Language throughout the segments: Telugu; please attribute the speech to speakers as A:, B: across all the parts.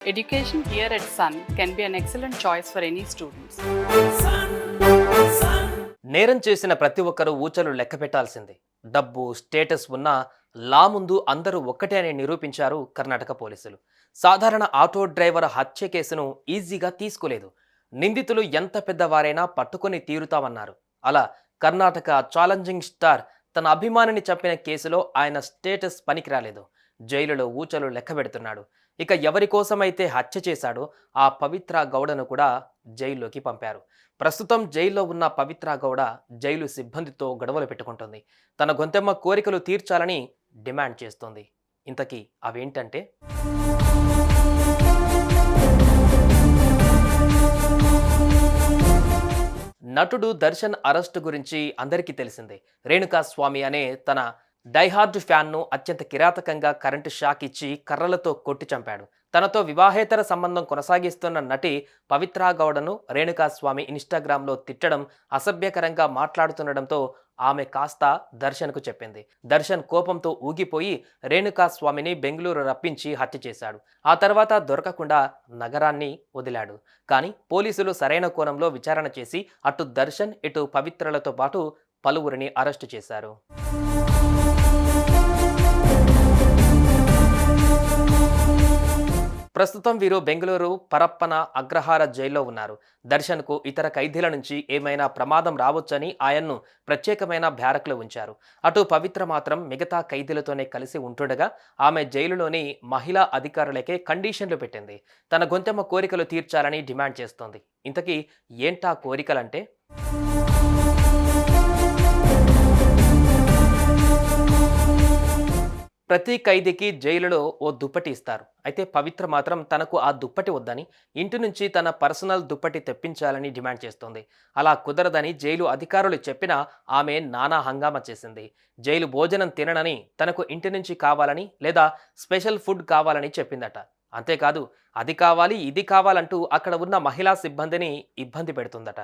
A: Education here at Sun can be an excellent choice for any students.
B: నేరం చేసిన ప్రతి ఒక్కరూ ఊచలు లెక్క పెట్టాల్సిందే. డబ్బు స్టేటస్ ఉన్నా లా ముందు అందరూ ఒక్కటే అని నిరూపించారు కర్ణాటక పోలీసులు. సాధారణ ఆటో డ్రైవర్ హత్య కేసును ఈజీగా తీసుకోలేదు. నిందితులు ఎంత పెద్దవారైనా పట్టుకొని తీరుతామన్నారు. అలా కర్ణాటక ఛాలెంజింగ్ స్టార్ తన అభిమానిని చంపిన కేసులో ఆయన స్టేటస్ పనికిరాలేదు. జైలులో ఊచలు లెక్క పెడుతున్నాడు. ఇక ఎవరి కోసమైతే హత్య చేశాడో ఆ పవిత్ర గౌడను కూడా జైల్లోకి పంపారు. ప్రస్తుతం జైల్లో ఉన్న పవిత్ర గౌడ జైలు సిబ్బందితో గొడవలు పెట్టుకుంటుంది. తన గొంతెమ్మ కోరికలు తీర్చాలని డిమాండ్ చేస్తోంది. ఇంతకీ అవేంటంటే, నటుడు దర్శన్ అరెస్టు గురించి అందరికీ తెలిసిందే. రేణుకా స్వామి అనే తన డైహార్డ్ ఫ్యాన్ను అత్యంత కిరాతకంగా కరెంటు షాక్ ఇచ్చి కర్రలతో కొట్టి చంపాడు. తనతో వివాహేతర సంబంధం కొనసాగిస్తున్న నటి పవిత్ర గౌడను రేణుకాస్వామి ఇన్స్టాగ్రామ్లో తిట్టడం, అసభ్యకరంగా మాట్లాడుతుండడంతో ఆమె కాస్త దర్శన్కు చెప్పింది. దర్శన్ కోపంతో ఊగిపోయి రేణుకాస్వామిని బెంగళూరు రప్పించి హత్య చేశాడు. ఆ తర్వాత దొరకకుండా నగరాన్ని వదిలాడు. కానీ పోలీసులు సరైన కోణంలో విచారణ చేసి అటు దర్శన్ ఇటు పవిత్రలతో పాటు పలువురిని అరెస్టు చేశారు. ప్రస్తుతం వీరు బెంగళూరు పరప్పన అగ్రహార జైల్లో ఉన్నారు. దర్శన్కు ఇతర ఖైదీల నుంచి ఏమైనా ప్రమాదం రావచ్చని ఆయన్ను ప్రత్యేకమైన బ్యారక్లో ఉంచారు. అటు పవిత్ర మాత్రం మిగతా ఖైదీలతోనే కలిసి ఉంటుండగా ఆమె జైలులోని మహిళా అధికారులకే కండిషన్లు పెట్టింది. తన గొంతెమ్మ కోరికలు తీర్చాలని డిమాండ్ చేస్తోంది. ఇంతకీ ఏంటా కోరికలంటే, ప్రతి ఖైదీకి జైలులో ఓ దుప్పటి ఇస్తారు. అయితే పవిత్ర మాత్రం తనకు ఆ దుప్పటి వద్దని, ఇంటి నుంచి తన పర్సనల్ దుప్పటి తెప్పించాలని డిమాండ్ చేస్తోంది. అలా కుదరదని జైలు అధికారులు చెప్పినా ఆమె నానా హంగామా చేసింది. జైలు భోజనం తిననని, తనకు ఇంటి నుంచి కావాలని లేదా స్పెషల్ ఫుడ్ కావాలని చెప్పిందట. అంతేకాదు అది కావాలి ఇది కావాలంటూ అక్కడ ఉన్న మహిళా సిబ్బందిని ఇబ్బంది పెడుతుందట.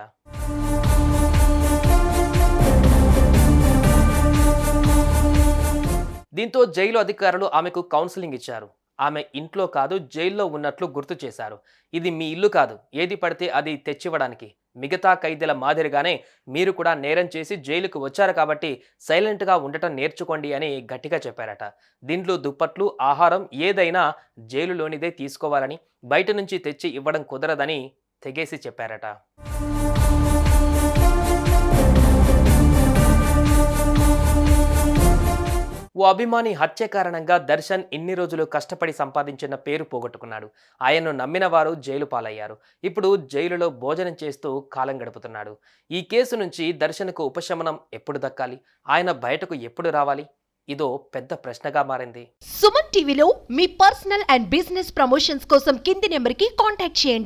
B: దీంతో జైలు అధికారులు ఆమెకు కౌన్సిలింగ్ ఇచ్చారు. ఆమె ఇంట్లో కాదు జైల్లో ఉన్నట్లు గుర్తు చేశారు. ఇది మీ ఇల్లు కాదు, ఏది పడితే అది తెచ్చివ్వడానికి. మిగతా ఖైదీల మాదిరిగానే మీరు కూడా నేరం చేసి జైలుకు వచ్చారు కాబట్టి సైలెంట్గా ఉండటం నేర్చుకోండి అని గట్టిగా చెప్పారట. దీంట్లో దుప్పట్లు, ఆహారం ఏదైనా జైలులోనిదే తీసుకోవాలని, బయట నుంచి తెచ్చి ఇవ్వడం కుదరదని తెగేసి చెప్పారట. ఓ అభిమాని హత్య కారణంగా దర్శన్ ఇన్ని రోజులు కష్టపడి సంపాదించిన పేరు పోగొట్టుకున్నాడు. ఆయన్ను నమ్మిన వారు జైలు పాలయ్యారు. ఇప్పుడు జైలులో భోజనం చేస్తూ కాలం గడుపుతున్నాడు. ఈ కేసు నుంచి దర్శన్కు ఉపశమనం ఎప్పుడు దక్కాలి? ఆయన బయటకు ఎప్పుడు రావాలి? ఇదో పెద్ద ప్రశ్నగా మారింది.
C: సుమన్ టీవీలో మీ పర్సనల్ అండ్ బిజినెస్ ప్రమోషన్స్ కోసం కింది నెంబర్కి కాంటాక్ట్ చేయండి.